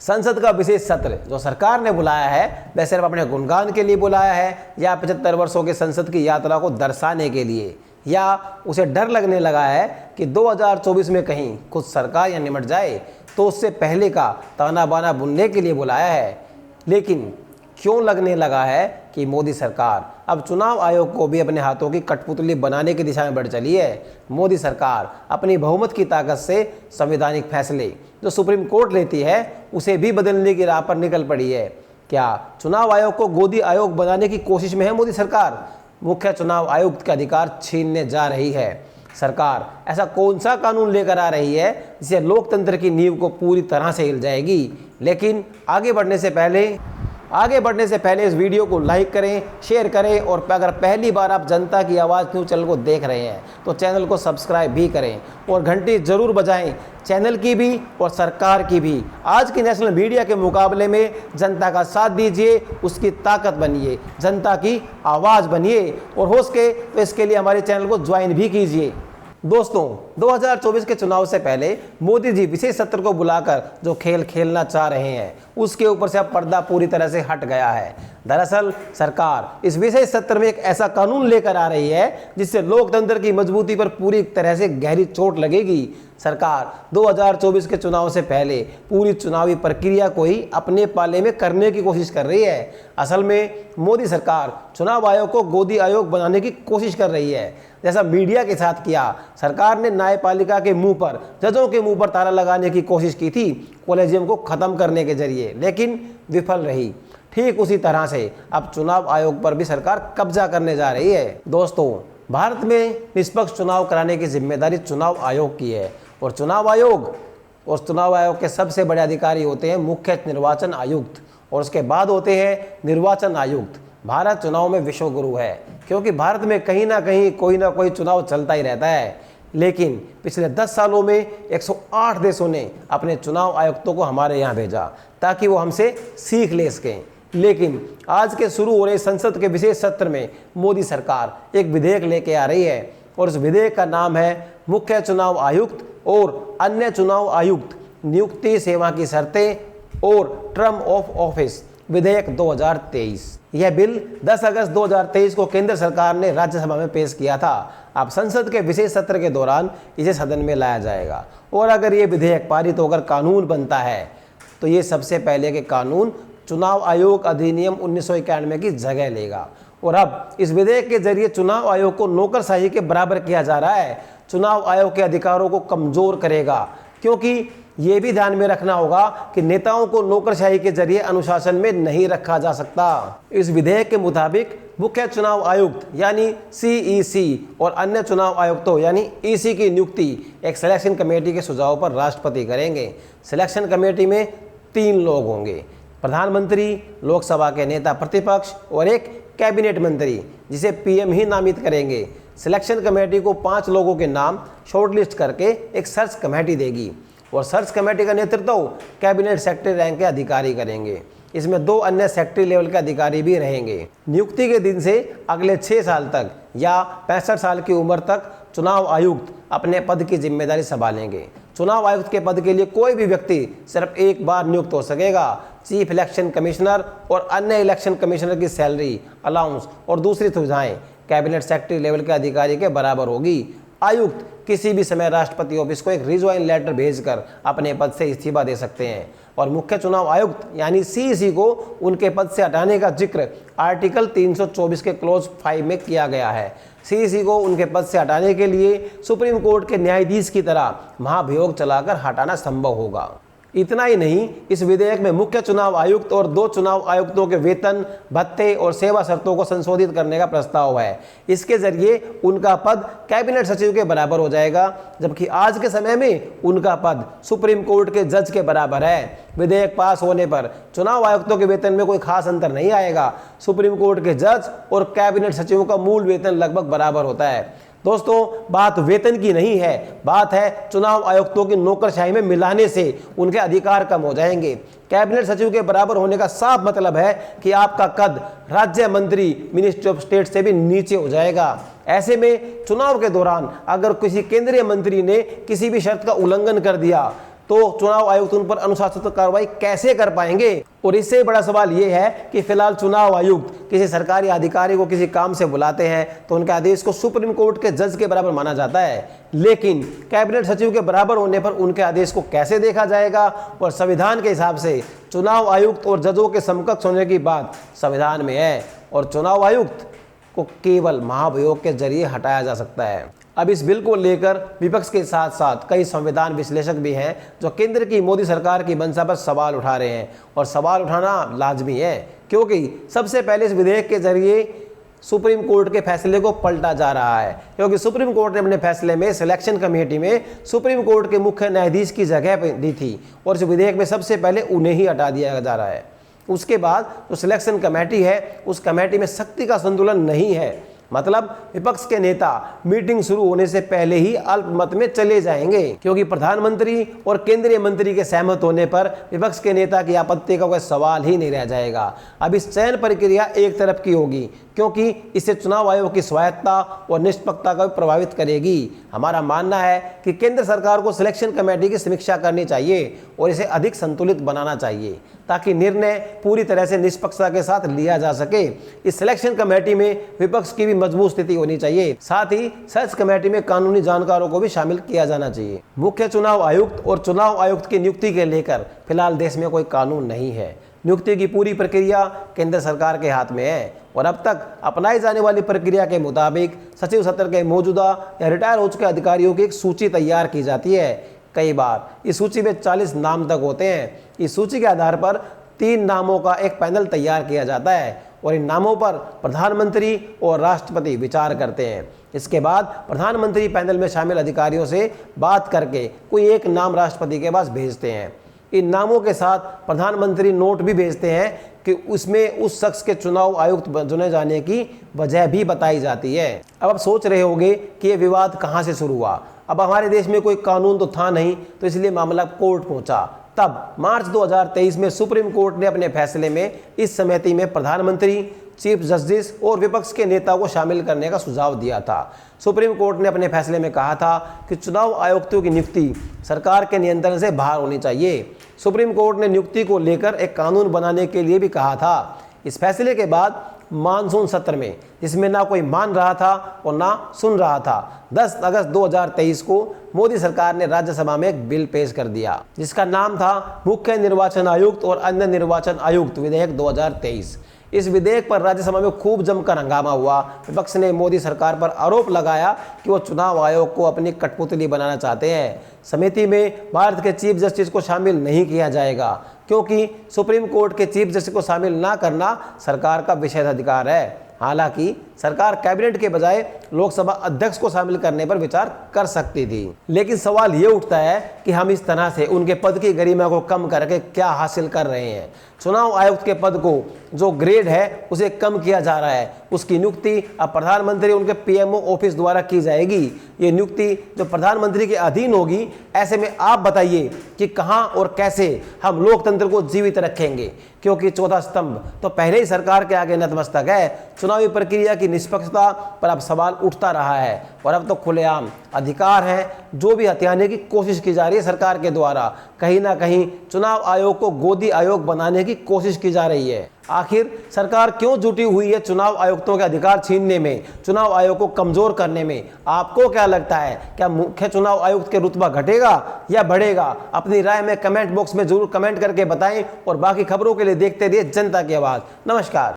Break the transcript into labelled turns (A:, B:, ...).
A: संसद का विशेष सत्र जो सरकार ने बुलाया है वह सिर्फ अपने गुणगान के लिए बुलाया है या 75 वर्षों के संसद की यात्रा को दर्शाने के लिए, या उसे डर लगने लगा है कि 2024 में कहीं खुद सरकार या निमट जाए तो उससे पहले का ताना बाना बुनने के लिए बुलाया है। लेकिन क्यों लगने लगा है कि मोदी सरकार अब चुनाव आयोग को भी अपने हाथों की कठपुतली बनाने की दिशा में बढ़ चली है। मोदी सरकार अपनी बहुमत की ताकत से संवैधानिक फैसले जो सुप्रीम कोर्ट लेती है उसे भी बदलने की राह पर निकल पड़ी है। क्या चुनाव आयोग को गोदी आयोग बनाने की कोशिश में है मोदी सरकार? मुख्य चुनाव आयुक्त के अधिकार छीनने जा रही है सरकार। ऐसा कौन सा कानून लेकर आ रही है जिससे लोकतंत्र की नींव को पूरी तरह से हिल जाएगी? लेकिन आगे बढ़ने से पहले इस वीडियो को लाइक करें, शेयर करें और अगर पहली बार आप जनता की आवाज़ न्यूज़ चैनल को देख रहे हैं तो चैनल को सब्सक्राइब भी करें और घंटी ज़रूर बजाएं, चैनल की भी और सरकार की भी। आज की नेशनल मीडिया के मुकाबले में जनता का साथ दीजिए, उसकी ताकत बनिए, जनता की आवाज़ बनिए और हो सके तो इसके लिए हमारे चैनल को ज्वाइन भी कीजिए। दोस्तों, 2024 के चुनाव से पहले मोदी जी विशेष सत्र को बुलाकर जो खेल खेलना चाह रहे हैं उसके ऊपर से अब पर्दा पूरी तरह से हट गया है। दरअसल सरकार इस विशेष सत्र में एक ऐसा कानून लेकर आ रही है जिससे लोकतंत्र की मजबूती पर पूरी तरह से गहरी चोट लगेगी। सरकार 2024 के चुनाव से पहले पूरी चुनावी प्रक्रिया को ही अपने पाले में करने की कोशिश कर रही है। असल में मोदी सरकार चुनाव आयोग को गोदी आयोग बनाने की कोशिश कर रही है, जैसा मीडिया के साथ किया। सरकार ने न्यायपालिका के मुंह पर, जजों के मुंह पर ताला लगाने की कोशिश की थी कॉलेजियम को खत्म करने के जरिए, लेकिन विफल रही। ठीक उसी तरह से अब चुनाव आयोग पर भी सरकार कब्जा करने जा रही है। दोस्तों, भारत में निष्पक्ष चुनाव कराने की जिम्मेदारी चुनाव आयोग की है और चुनाव आयोग के सबसे बड़े अधिकारी होते हैं मुख्य निर्वाचन आयुक्त और उसके बाद होते हैं निर्वाचन आयुक्त। भारत चुनाव में विश्व गुरु है क्योंकि भारत में कहीं ना कहीं कोई ना कोई चुनाव चलता ही रहता है। लेकिन पिछले 10 सालों में 108 देशों ने अपने चुनाव आयुक्तों को हमारे यहाँ भेजा ताकि वो हमसे सीख ले सकें। लेकिन आज के शुरू हो रहे संसद के विशेष सत्र में मोदी सरकार एक विधेयक लेके आ रही है और उस विधेयक का नाम है मुख्य चुनाव आयुक्त और अन्य चुनाव आयुक्त नियुक्ति, सेवा की शर्तें और टर्म ऑफ ऑफिस विधेयक 2023। यह बिल 10 अगस्त 2023 को केंद्र सरकार ने राज्यसभा में पेश किया था। अब संसद के विशेष सत्र के दौरान इसे सदन में लाया जाएगा और अगर ये विधेयक पारित होकर कानून बनता है तो ये सबसे पहले के कानून चुनाव आयोग अधिनियम 1991 की जगह लेगा। और अब इस विधेयक के जरिए चुनाव आयोग को नौकरशाही के बराबर किया जा रहा है। चुनाव आयोग के अधिकारों को कमजोर करेगा क्योंकि ये भी ध्यान में रखना होगा कि नेताओं को नौकरशाही के जरिए अनुशासन में नहीं रखा जा सकता। इस विधेयक के मुताबिक मुख्य चुनाव आयुक्त यानी CEC और अन्य चुनाव आयुक्तों यानी EC की नियुक्ति एक सिलेक्शन कमेटी के सुझाव पर राष्ट्रपति करेंगे। सिलेक्शन कमेटी में 3 लोग होंगे, प्रधानमंत्री, लोकसभा के नेता प्रतिपक्ष और एक कैबिनेट मंत्री जिसे PM ही नामित करेंगे। सिलेक्शन कमेटी को 5 लोगों के नाम शॉर्टलिस्ट करके एक सर्च कमेटी देगी और सर्च कमेटी का नेतृत्व कैबिनेट सेक्रेटरी रैंक के अधिकारी करेंगे। इसमें 2 अन्य सेक्रेटरी लेवल के अधिकारी भी रहेंगे। नियुक्ति के दिन से अगले 6 साल तक या 65 साल की उम्र तक चुनाव आयुक्त अपने पद की जिम्मेदारी संभालेंगे। चुनाव आयुक्त के पद के लिए कोई भी व्यक्ति सिर्फ एक बार नियुक्त हो सकेगा। चीफ इलेक्शन कमिश्नर और अन्य इलेक्शन कमिश्नर की सैलरी, अलाउंस और दूसरी सुविधाएं कैबिनेट सेक्रेटरी लेवल के अधिकारी के बराबर होगी। आयुक्त किसी भी समय राष्ट्रपति ऑफिस को एक रिजॉइन लेटर भेजकर अपने पद से इस्तीफा दे सकते हैं और मुख्य चुनाव आयुक्त यानी CEC को उनके पद से हटाने का जिक्र आर्टिकल 324 के क्लोज 5 में किया गया है। CEC को उनके पद से हटाने के लिए सुप्रीम कोर्ट के न्यायाधीश की तरह महाभियोग चलाकर हटाना संभव होगा। इतना ही नहीं, इस विधेयक में मुख्य चुनाव आयुक्त और 2 चुनाव आयुक्तों के वेतन, भत्ते और सेवा शर्तों को संशोधित करने का प्रस्ताव है। इसके जरिए उनका पद कैबिनेट सचिव के बराबर हो जाएगा, जबकि आज के समय में उनका पद सुप्रीम कोर्ट के जज के बराबर है। विधेयक पास होने पर चुनाव आयुक्तों के वेतन में कोई खास अंतर नहीं आएगा। सुप्रीम कोर्ट के जज और कैबिनेट सचिवों का मूल वेतन लगभग बराबर होता है। दोस्तों, बात वेतन की नहीं है, बात है चुनाव आयुक्तों की नौकरशाही में मिलाने से उनके अधिकार कम हो जाएंगे। कैबिनेट सचिव के बराबर होने का साफ मतलब है कि आपका कद राज्य मंत्री, मिनिस्ट्री ऑफ स्टेट से भी नीचे हो जाएगा। ऐसे में चुनाव के दौरान अगर किसी केंद्रीय मंत्री ने किसी भी शर्त का उल्लंघन कर दिया तो चुनाव आयुक्त उन पर अनुशासनात्मक कार्रवाई कैसे कर पाएंगे। और इससे बड़ा सवाल यह है कि फिलहाल चुनाव आयुक्त किसी सरकारी अधिकारी को किसी काम से बुलाते हैं तो उनके आदेश को सुप्रीम कोर्ट के जज के बराबर माना जाता है, लेकिन कैबिनेट सचिव के बराबर होने पर उनके आदेश को कैसे देखा जाएगा। और संविधान के हिसाब से चुनाव आयुक्त और जजों के समकक्ष होने की बात संविधान में है और चुनाव आयुक्त को केवल महाभियोग के जरिए हटाया जा सकता है। अब इस बिल को लेकर विपक्ष के साथ साथ कई संविधान विश्लेषक भी हैं जो केंद्र की मोदी सरकार की मंशा पर सवाल उठा रहे हैं, और सवाल उठाना लाजमी है क्योंकि सबसे पहले इस विधेयक के जरिए सुप्रीम कोर्ट के फैसले को पलटा जा रहा है, क्योंकि सुप्रीम कोर्ट ने अपने फैसले में सिलेक्शन कमेटी में सुप्रीम कोर्ट के मुख्य न्यायाधीश की जगह दी थी और इस विधेयक में सबसे पहले उन्हें ही हटा दिया जा रहा है। उसके बाद जो सिलेक्शन कमेटी है उस कमेटी में शक्ति का संतुलन नहीं है, मतलब विपक्ष के नेता मीटिंग शुरू होने से पहले ही अल्पमत में चले जाएंगे, क्योंकि प्रधानमंत्री और केंद्रीय मंत्री के सहमत होने पर विपक्ष के नेता की आपत्ति का कोई सवाल ही नहीं रह जाएगा। अब इस चयन प्रक्रिया एक तरफ की होगी क्योंकि इससे चुनाव आयोग की स्वायत्तता और निष्पक्षता को प्रभावित करेगी। हमारा मानना है कि केंद्र सरकार को सिलेक्शन कमेटी की समीक्षा करनी चाहिए और इसे अधिक संतुलित बनाना चाहिए ताकि निर्णय पूरी तरह से निष्पक्षता के साथ लिया जा सके। इस सिलेक्शन कमेटी में विपक्ष की भी मजबूत स्थिति होनी चाहिए, साथ ही सर्च कमेटी में कानूनी जानकारों को भी शामिल किया जाना चाहिए। मुख्य चुनाव आयुक्त और चुनाव आयुक्त की नियुक्ति के लेकर फिलहाल देश में कोई कानून नहीं है। नियुक्ति की पूरी प्रक्रिया केंद्र सरकार के हाथ में है और अब तक अपनाई जाने वाली प्रक्रिया के मुताबिक सचिव सत्र के मौजूदा या रिटायर हो चुके अधिकारियों की एक सूची तैयार की जाती है। कई बार इस सूची में 40 नाम तक होते हैं। इस सूची के आधार पर 3 नामों का एक पैनल तैयार किया जाता है और इन नामों पर प्रधानमंत्री और राष्ट्रपति विचार करते हैं। इसके बाद प्रधानमंत्री पैनल में शामिल अधिकारियों से बात करके कोई एक नाम राष्ट्रपति के पास भेजते हैं। इन नामों के साथ प्रधानमंत्री नोट भी भेजते हैं कि उसमें उस शख्स के चुनाव आयुक्त चुने जाने की वजह भी बताई जाती है। अब आप सोच रहे होंगे कि ये विवाद कहाँ से शुरू हुआ। अब हमारे देश में कोई कानून तो था नहीं, तो इसलिए मामला कोर्ट पहुंचा। तब मार्च 2023 में सुप्रीम कोर्ट ने अपने फैसले में इस समिति में प्रधानमंत्री, चीफ जस्टिस और विपक्ष के नेता को शामिल करने का सुझाव दिया था। सुप्रीम कोर्ट ने अपने फैसले में कहा था कि चुनाव आयुक्तों की नियुक्ति सरकार के नियंत्रण से बाहर होनी चाहिए। सुप्रीम कोर्ट ने नियुक्ति को लेकर एक कानून बनाने के लिए भी कहा था। इस फैसले के बाद मानसून सत्र में, जिसमें ना कोई मान रहा था और ना सुन रहा था, 10 अगस्त 2023 को मोदी सरकार ने राज्यसभा में एक बिल पेश कर दिया जिसका नाम था मुख्य निर्वाचन आयुक्त और अन्य निर्वाचन आयुक्त विधेयक 2023। इस विधेयक पर राज्यसभा में खूब जमकर हंगामा हुआ। विपक्ष ने मोदी सरकार पर आरोप लगाया कि वो चुनाव आयोग को अपनी कठपुतली बनाना चाहते हैं। समिति में भारत के चीफ जस्टिस को शामिल नहीं किया जाएगा क्योंकि सुप्रीम कोर्ट के चीफ जस्टिस को शामिल ना करना सरकार का विशेषाधिकार है। हालांकि सरकार कैबिनेट के बजाय लोकसभा अध्यक्ष को शामिल करने पर विचार कर सकती थी, लेकिन सवाल ये उठता है कि हम इस तरह से उनके पद की गरिमा को कम करके क्या हासिल कर रहे हैं। चुनाव आयुक्त के पद को जो ग्रेड है उसे कम किया जा रहा है। उसकी नियुक्ति अब प्रधानमंत्री उनके पीएमओ ऑफिस द्वारा की जाएगी। ये नियुक्ति जो प्रधानमंत्री के अधीन होगी। ऐसे में आप बताइए कि कहां और कैसे हम लोकतंत्र को जीवित रखेंगे, क्योंकि 14 स्तंभ तो पहले ही सरकार के आगे नतमस्तक है। चुनावी प्रक्रिया की निष्पक्षता पर अब सवाल उठता रहा है और अब तो खुलेआम अधिकार है जो भी हथियाने की कोशिश की जा रही है सरकार के द्वारा। कहीं ना कहीं चुनाव आयोग को गोदी आयोग बनाने की कोशिश की जा रही है। आखिर सरकार क्यों जुटी हुई है चुनाव आयुक्तों के अधिकार छीनने में, चुनाव आयोग को कमजोर करने में? आपको क्या लगता है, क्या मुख्य चुनाव आयुक्त के रुतबा घटेगा या बढ़ेगा? अपनी राय में कमेंट बॉक्स में जरूर कमेंट करके बताएं और बाकी खबरों के लिए देखते रहिए जनता की आवाज। नमस्कार।